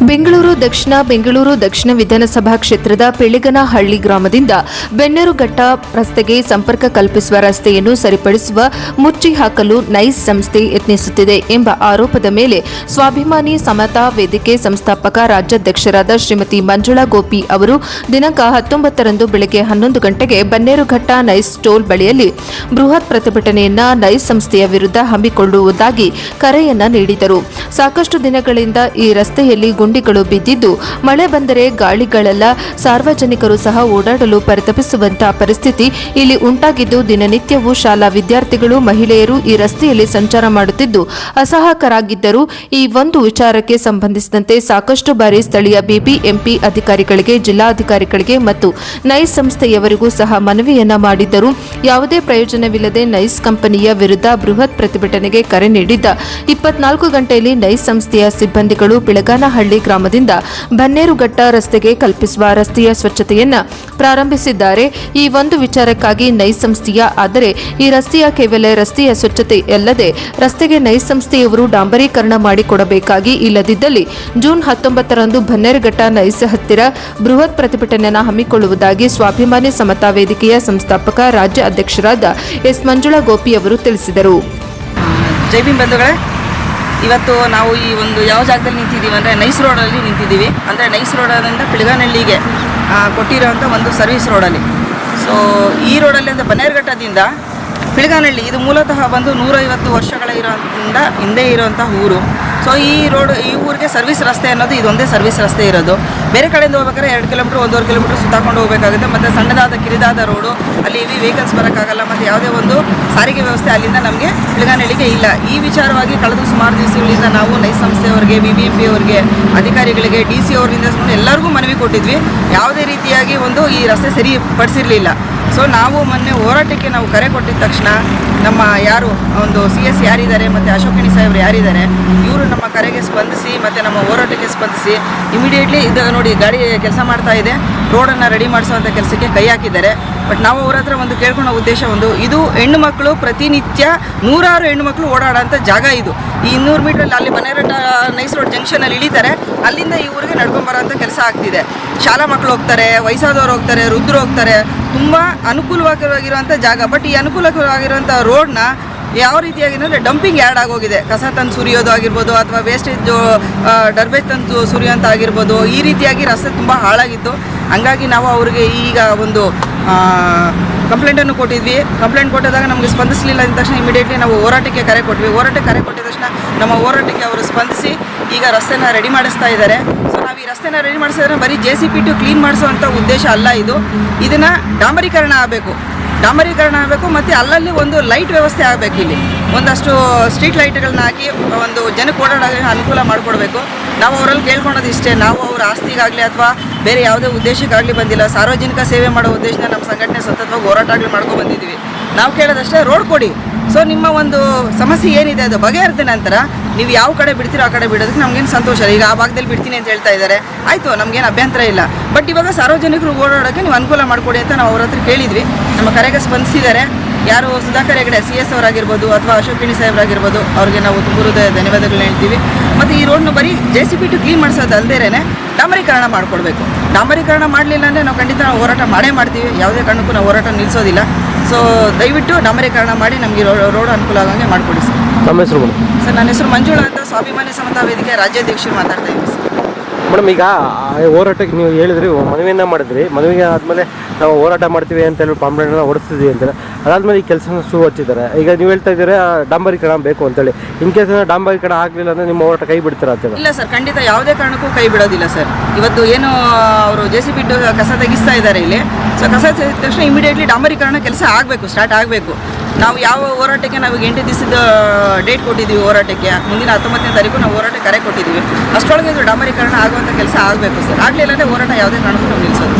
ಬೆಂಗಳೂರು ದಕ್ಷಿಣ ವಿಧಾನಸಭಾ ಕ್ಷೇತ್ರದ ಪಿಳಿಗನಹಳ್ಳಿ ಗ್ರಾಮದಿಂದ ಬೆನ್ನೇರುಘಟ್ಟ ರಸ್ತೆಗೆ ಸಂಪರ್ಕ ಕಲ್ಪಿಸುವ ರಸ್ತೆಯನ್ನು ಸರಿಪಡಿಸುವ ಮುಚ್ಚಿ ಹಾಕಲು ನೈಸ್ ಸಂಸ್ಥೆ ಯತ್ನಿಸುತ್ತಿದೆ ಎಂಬ ಆರೋಪದ ಮೇಲೆ ಸ್ವಾಭಿಮಾನಿ ಸಮತಾ ವೇದಿಕೆ ಸಂಸ್ಥಾಪಕ ರಾಜ್ಯಾಧ್ಯಕ್ಷರಾದ ಶ್ರೀಮತಿ ಮಂಜುಳಾ ಗೋಪಿ ಅವರು ದಿನಾಂಕ 19ರಂದು ಬೆಳಗ್ಗೆ 11 ಗಂಟೆಗೆ ಬೆನ್ನೇರುಘಟ್ಟ ನೈಸ್ ಟೋಲ್ ಬಳಿಯಲ್ಲಿ ಬೃಹತ್ ಪ್ರತಿಭಟನೆಯನ್ನ ನೈಸ್ ಸಂಸ್ಥೆಯ ವಿರುದ್ಧ ಹಮ್ಮಿಕೊಳ್ಳುವುದಾಗಿ ಕರೆಯನ್ನ ನೀಡಿದರು. ಸಾಕಷ್ಟು ದಿನಗಳಿಂದ ಈ ರಸ್ತೆಯಲ್ಲಿ ಗುಂಡಿಗಳು ಬಿದ್ದಿದ್ದು ಮಳೆ ಬಂದರೆ ಗಾಳಿಗಳೆಲ್ಲ ಸಾರ್ವಜನಿಕರು ಸಹ ಓಡಾಡಲು ಪರಿತಪಿಸುವಂತಹ ಪರಿಸ್ಥಿತಿ ಇಲ್ಲಿ ಉಂಟಾಗಿದ್ದು ದಿನನಿತ್ಯವೂ ಶಾಲಾ ವಿದ್ಯಾರ್ಥಿಗಳು ಮಹಿಳೆಯರು ಈ ರಸ್ತೆಯಲ್ಲಿ ಸಂಚಾರ ಮಾಡುತ್ತಿದ್ದು ಅಸಹಕರಾಗಿದ್ದರು. ಈ ಒಂದು ವಿಚಾರಕ್ಕೆ ಸಂಬಂಧಿಸಿದಂತೆ ಸಾಕಷ್ಟು ಬಾರಿ ಸ್ಥಳೀಯ ಬಿಬಿಎಂಪಿ ಅಧಿಕಾರಿಗಳಿಗೆ, ಜಿಲ್ಲಾಧಿಕಾರಿಗಳಿಗೆ ಮತ್ತು ನೈಸ್ ಸಂಸ್ಥೆಯವರಿಗೂ ಸಹ ಮನವಿಯನ್ನ ಮಾಡಿದ್ದರು. ಯಾವುದೇ ಪ್ರಯೋಜನವಿಲ್ಲದೆ ನೈಸ್ ಕಂಪನಿಯ ವಿರುದ್ಧ ಬೃಹತ್ ಪ್ರತಿಭಟನೆಗೆ ಕರೆ ನೀಡಿದ್ದ 24 ಗಂಟೆಯಲ್ಲಿ ನೈಸ್ ಸಂಸ್ಥೆಯ ಸಿಬ್ಬಂದಿಗಳು ಪಿಳಗನಹಳ್ಳಿ ಗ್ರಾಮದಿಂದ ಬನ್ನೇರುಘಟ್ಟ ರಸ್ತೆಗೆ ಕಲ್ಪಿಸುವ ರಸ್ತೆಯ ಸ್ವಚ್ಛತೆಯನ್ನ ಪ್ರಾರಂಭಿಸಿದ್ದಾರೆ. ಈ ಒಂದು ವಿಚಾರಕ್ಕಾಗಿ ನೈಸ್ ಸಂಸ್ಥೆಯ ಆದರೆ ಈ ರಸ್ತೆಯ ಕೇವಲ ರಸ್ತೆಯ ಸ್ವಚ್ಛತೆ ಅಲ್ಲದೆ ರಸ್ತೆಗೆ ನೈಸ್ ಸಂಸ್ಥೆಯವರು ಡಾಂಬರೀಕರಣ ಮಾಡಿಕೊಡಬೇಕಾಗಿ, ಇಲ್ಲದಿದ್ದಲ್ಲಿ ಜೂನ್ 19ರಂದು ಬನ್ನೇರುಘಟ್ಟ ನೈಸ್ ಹತ್ತಿರ ಬೃಹತ್ ಪ್ರತಿಭಟನೆಯನ್ನು ಹಮ್ಮಿಕೊಳ್ಳುವುದಾಗಿ ಸ್ವಾಭಿಮಾನಿ ಸಮತಾ ವೇದಿಕೆಯ ಸಂಸ್ಥಾಪಕ ರಾಜ್ಯ ಅಧ್ಯಕ್ಷರಾದ ಎಸ್ ಮಂಜುಳಾ ಗೋಪಿ ಅವರು ತಿಳಿಸಿದರು. ಜೈ ಭೀಮ್ ಬಂಧುಗಳೇ, ಇವತ್ತು ನಾವು ಈ ಒಂದು ಯಾವ ಜಾಗದಲ್ಲಿ ನಿಂತಿದ್ದೀವಿ ಅಂದರೆ ನೈಸ್ ರೋಡಲ್ಲಿ ನಿಂತಿದ್ದೀವಿ. ಅಂದರೆ ನೈಸ್ ರೋಡದಿಂದ ಪಿಳಗನಹಳ್ಳಿಗೆ ಕೊಟ್ಟಿರೋವಂಥ ಒಂದು ಸರ್ವಿಸ್ ರೋಡಲ್ಲಿ. ಸೊ ಈ ರೋಡಲ್ಲಿ ಅಂದರೆ ಬನ್ನೇರುಘಟ್ಟದಿಂದ ಪಿಳಗನಹಳ್ಳಿ ಇದು ಮೂಲತಃ ಬಂದು 150 ವರ್ಷಗಳ ಹಿಂದೆ ಇರೋವಂಥ ಊರು. ಸೊ ಈ ಊರಿಗೆ ಸರ್ವಿಸ್ ರಸ್ತೆ ಅನ್ನೋದು ಇದೊಂದೇ ಸರ್ವಿಸ್ ರಸ್ತೆ ಇರೋದು. ಬೇರೆ ಕಡೆಯಿಂದ ಹೋಗ್ಬೇಕಾದ್ರೆ 2 ಕಿಲೋಮೀಟ್ರ್ 1.5 ಕಿಲೋಮೀಟ್ರ್ ಸುತ್ತಾಕೊಂಡು ಹೋಗಬೇಕಾಗುತ್ತೆ. ಮತ್ತು ಸಣ್ಣದಾದ ಕಿರಿದಾದ ರೋಡು, ಅಲ್ಲಿ ಹೆವಿ ವೆಹಿಕಲ್ಸ್ ಬರೋಕ್ಕಾಗಲ್ಲ. ಮತ್ತು ಯಾವುದೇ ಒಂದು ಸಾರಿಗೆ ವ್ಯವಸ್ಥೆ ಅಲ್ಲಿಂದ ನಮಗೆ ಪಿಳಗನಹಳ್ಳಿಗೆ ಇಲ್ಲ. ಈ ವಿಚಾರವಾಗಿ ಕಳೆದ ಸುಮಾರು ದಿವಸಗಳಿಂದ ನಾವು ನೈಸ್ ಸಂಸ್ಥೆಯವರಿಗೆ, BBMP ಅವರಿಗೆ, ಅಧಿಕಾರಿಗಳಿಗೆ, DC ಅವರಿಂದ ಎಲ್ಲರಿಗೂ ಮನವಿ ಕೊಟ್ಟಿದ್ವಿ. ಯಾವುದೇ ರೀತಿಯಾಗಿ ಒಂದು ಈ ರಸ್ತೆ ಸರಿಪಡಿಸಿರಲಿಲ್ಲ. ಸೊ ನಾವು ಮೊನ್ನೆ ಹೋರಾಟಕ್ಕೆ ನಾವು ಕರೆ ಕೊಟ್ಟಿದ್ದ ತಕ್ಷಣ ನಮ್ಮ ಯಾರು ಒಂದು CS ಯಾರಿದ್ದಾರೆ ಮತ್ತು ಅಶೋಕಿಣಿ ಸಾಹೇಬ್ರು ಯಾರಿದ್ದಾರೆ, ಇವರು ನಮ್ಮ ಕರೆಗೆ ಸ್ಪಂದಿಸಿ ಮತ್ತು ನಮ್ಮ ಹೋರಾಟಕ್ಕೆ ಸ್ಪಂದಿಸಿ ಇಮಿಡಿಯೇಟ್ಲಿ ಇದು ನೋಡಿ ಗಾಡಿ ಕೆಲಸ ಮಾಡ್ತಾ ಇದೆ, ರೋಡನ್ನು ರೆಡಿ ಮಾಡಿಸುವಂಥ ಕೆಲಸಕ್ಕೆ ಕೈ ಹಾಕಿದ್ದಾರೆ. ಬಟ್ ನಾವು ಅವ್ರ ಹತ್ರ ಒಂದು ಕೇಳ್ಕೊಳ್ಳೋ ಉದ್ದೇಶ ಇದು ಹೆಣ್ಣು ಮಕ್ಕಳು ಪ್ರತಿನಿತ್ಯ 100 ಹೆಣ್ಣು ಮಕ್ಕಳು ಓಡಾಡೋಂಥ ಜಾಗ ಇದು. ಈ 200 ಮೀಟ್ರಲ್ಲಿ ಅಲ್ಲಿ ಬನ್ನೇರುಘಟ್ಟ ನೈಸ್ ರೋಡ್ ಜಂಕ್ಷನಲ್ಲಿ ಇಳಿತಾರೆ, ಅಲ್ಲಿಂದ ಈ ಊರಿಗೆ ನಡ್ಕೊಂಬರೋಂಥ ಕೆಲಸ ಆಗ್ತಿದೆ. ಶಾಲಾ ಮಕ್ಕಳು ಹೋಗ್ತಾರೆ, ವಯಸ್ಸಾದವ್ರು ಹೋಗ್ತಾರೆ, ವೃದ್ಧರು ಹೋಗ್ತಾರೆ. ತುಂಬ ಅನುಕೂಲವಾಗಿರುವಂಥ ಜಾಗ. ಬಟ್ ಈ ಅನುಕೂಲವಾಗಿರುವಂಥ ರೋಡ್ನ ಯಾವ ರೀತಿಯಾಗಿ ಅಂದರೆ ಡಂಪಿಂಗ್ ಯಾರ್ಡ್ ಆಗೋಗಿದೆ. ಕಸ ತಂದು ಸುರಿಯೋದು ಆಗಿರ್ಬೋದು, ಅಥವಾ ವೇಸ್ಟೇಜ್ ಡರ್ಬೇಜ್ ತಂದು ಸುರಿಯೋಂಥ ಆಗಿರ್ಬೋದು. ಈ ರೀತಿಯಾಗಿ ರಸ್ತೆ ತುಂಬ ಹಾಳಾಗಿತ್ತು. ಹಂಗಾಗಿ ನಾವು ಅವರಿಗೆ ಈಗ ಒಂದು ಕಂಪ್ಲೇಂಟನ್ನು ಕೊಟ್ಟಿದ್ವಿ. ಕಂಪ್ಲೇಂಟ್ ಕೊಟ್ಟಿದಾಗ ನಮಗೆ ಸ್ಪಂದಿಸಲಿಲ್ಲ ಅಂದ ತಕ್ಷಣ ಇಮಿಡಿಯೇಟ್ಲಿ ನಾವು ಹೋರಾಟಕ್ಕೆ ಕರೆ ಕೊಟ್ವಿ. ಹೋರಾಟಕ್ಕೆ ಕರೆ ಕೊಟ್ಟಿದ ತಕ್ಷಣ ನಮ್ಮ ಹೋರಾಟಕ್ಕೆ ಅವರು ಸ್ಪಂದಿಸಿ ಈಗ ರಸ್ತೆನ ರೆಡಿ ಮಾಡಿಸ್ತಾ ಇದ್ದಾರೆ. ಸೊ ನಾವು ಈ ರಸ್ತೆನ ರೆಡಿ ಮಾಡಿಸಿದ್ರೆ ಬರೀ JCB ಕ್ಲೀನ್ ಮಾಡಿಸೋವಂಥ ಉದ್ದೇಶ ಅಲ್ಲ ಇದು. ಇದನ್ನು ಡಾಂಬರೀಕರಣ ಆಗಬೇಕು ಮತ್ತು ಅಲ್ಲಲ್ಲಿ ಒಂದು ಲೈಟ್ ವ್ಯವಸ್ಥೆ ಆಗಬೇಕು. ಇಲ್ಲಿ ಒಂದಷ್ಟು ಸ್ಟ್ರೀಟ್ ಲೈಟ್ಗಳನ್ನ ಹಾಕಿ ಒಂದು ಜನಕ್ಕೆ ಓಡಾಡೋಕ್ಕೆ ಅನುಕೂಲ ಮಾಡಿಕೊಡ್ಬೇಕು. ನಾವು ಅವರಲ್ಲಿ ಕೇಳ್ಕೊಳೋದು ಇಷ್ಟೇ. ನಾವು ಅವರ ಆಸ್ತಿಗಾಗಲಿ ಅಥವಾ ಬೇರೆ ಯಾವುದೇ ಉದ್ದೇಶಕ್ಕಾಗಲಿ ಬಂದಿಲ್ಲ. ಸಾರ್ವಜನಿಕ ಸೇವೆ ಮಾಡೋ ಉದ್ದೇಶನ ನಮ್ಮ ಸಂಘಟನೆ ಸತತವಾಗಿ ಹೋರಾಟಗಳು ಮಾಡ್ಕೊಂಡು ಬಂದಿದ್ದೀವಿ. ನಾವು ಕೇಳೋದಷ್ಟೇ, ರೋಡ್ ಕೊಡಿ. ಸೊ ನಿಮ್ಮ ಒಂದು ಸಮಸ್ಯೆ ಏನಿದೆ ಅದು ಬಗೆಹರಿದ ನಂತರ ನೀವು ಯಾವ ಕಡೆ ಬಿಡ್ತೀರೋ ಆ ಕಡೆ ಬಿಡೋದಕ್ಕೆ ನಮಗೇನು ಸಂತೋಷ. ಈಗ ಆ ಭಾಗದಲ್ಲಿ ಬಿಡ್ತೀನಿ ಅಂತ ಹೇಳ್ತಾ ಇದ್ದಾರೆ, ಆಯಿತು, ನಮಗೇನು ಅಭ್ಯಂತರ ಇಲ್ಲ. ಬಟ್ ಇವಾಗ ಸಾರ್ವಜನಿಕರು ಓಡಾಡೋಕ್ಕೆ ನೀವು ಅನುಕೂಲ ಮಾಡಿಕೊಡಿ ಅಂತ ನಾವು ಅವ್ರ ಹತ್ರ ಕೇಳಿದ್ವಿ. ನಮ್ಮ ಕರೆಗೆ ಸ್ಪಂದಿಸಿದ್ದಾರೆ. ಯಾರು ಸುಧಾಕರ್ ಹೆಗಡೆ CS ಅವರಾಗಿರ್ಬೋದು ಅಥವಾ ಅಶೋಕಿಣಿ ಸಾಹೇಬ್ರಾಗಿರ್ಬೋದು, ಅವ್ರಿಗೆ ನಾವು ತುಂಬ ಧನ್ಯವಾದಗಳನ್ನ ಹೇಳ್ತೀವಿ. ಮತ್ತು ಈ ರೋಡ್ನ ಬರೀ JCB ಕ್ಲೀನ್ ಮಾಡಿಸೋದು ಅಲ್ಲದೇನೆ ಡಾಂಬರೀಕರಣ ಮಾಡಿಕೊಡ್ಬೇಕು. ಡಾಂಬರೀಕರಣ ಮಾಡಲಿಲ್ಲ ಅಂದರೆ ನಾವು ಖಂಡಿತ ಹೋರಾಟ ಮಾಡೇ ಮಾಡ್ತೀವಿ. ಯಾವುದೇ ಕಾರಣಕ್ಕೂ ನಾವು ಹೋರಾಟ ನಿಲ್ಲಿಸೋದಿಲ್ಲ. ಸೊ ದಯವಿಟ್ಟು ಡಾಂಬರೀಕರಣ ಮಾಡಿ ನಮಗೆ ರೋಡ್ ಅನುಕೂಲ ಆಗಂಗೆ ಮಾಡಿಕೊಡಿ ಸರ್. ನಮ್ಮ ಹೆಸರು ಸರ್, ನನ್ನ ಹೆಸರು ಮಂಜುಳಾ ಅಂತ, ಸ್ವಾಭಿಮಾನಿ ಸಮತಾ ವೇದಿಕೆ ರಾಜ್ಯಾಧ್ಯಕ್ಷರು ಮಾತಾಡ್ತಾ ಇದ್ದೀನಿ ಸರ್. ಮೇಡಮ್, ಈಗ ಹೋರಾಟಕ್ಕೆ ನೀವು ಹೇಳಿದ್ರಿ, ಮನವಿಯನ್ನು ಮಾಡಿದ್ರಿ. ಮನವಿಗೆ ಆದಮೇಲೆ ನಾವು ಹೋರಾಟ ಮಾಡ್ತೀವಿ ಅಂತ ಹೇಳಿ ಪಾಂಪ್ಲೆಟ್ನ ಹೊಡಿಸ್ತಿದ್ವಿ ಅಂತೇಳಿ, ಅದಾದಮೇಲೆ ಈ ಕೆಲಸನ ಶುರು ಹಚ್ಚಿದ್ದಾರೆ. ಈಗ ನೀವು ಹೇಳ್ತಾ ಇದ್ದೀರಾ ಡಾಂಬರೀಕರಣ ಬೇಕು ಅಂತೇಳಿ. ಇನ್ ಕೇಸ್ ಡಾಂಬರೀಕರಣ ಆಗಲಿಲ್ಲ ಅಂದರೆ ನಿಮ್ಮ ಹೋರಾಟ ಕೈ ಬಿಡ್ತೀರಾ ಅಂತೇಳಿ? ಇಲ್ಲ ಸರ್, ಖಂಡಿತ ಯಾವುದೇ ಕಾರಣಕ್ಕೂ ಕೈ ಬಿಡೋದಿಲ್ಲ ಸರ್. ಇವತ್ತು ಏನು ಅವರು JCB ಕಸ ತೆಗಿಸ್ತಾ ಇದ್ದಾರೆ ಇಲ್ಲಿ. ಸೊ ಕಸ ತೆಗೆದ ತಕ್ಷಣ ಇಮಿಡಿಯೇಟ್ಲಿ ಡಾಂಬರೀಕರಣ ಕೆಲಸ ಆಗಬೇಕು, ಸ್ಟಾರ್ಟ್ ಆಗಬೇಕು. ನಾವು ಯಾವ ಹೋರಾಟಕ್ಕೆ ನಾವು 8 ದಿವಸದ ಡೇಟ್ ಕೊಟ್ಟಿದ್ದೀವಿ ಹೋರಾಟಕ್ಕೆ, ಮುಂದಿನ 19ನೇ ತಾರೀಕು ನಾವು ಹೋರಾಟ ಕರೆ ಕೊಟ್ಟಿದ್ದೀವಿ. ಅಷ್ಟರೊಳಗೆ ಇದು ಡಾಂಬರೀಕರಣ ಆಗುವಂಥ ಕೆಲಸ ಆಗಬೇಕು ಸರ್. ಆಗಲಿಲ್ಲ ಅಂದರೆ ಹೋರಾಟ ಯಾವುದೇ ಕಾರಣಕ್ಕೂ ನಾವು ನಿಲ್ಲಿಸೋದು.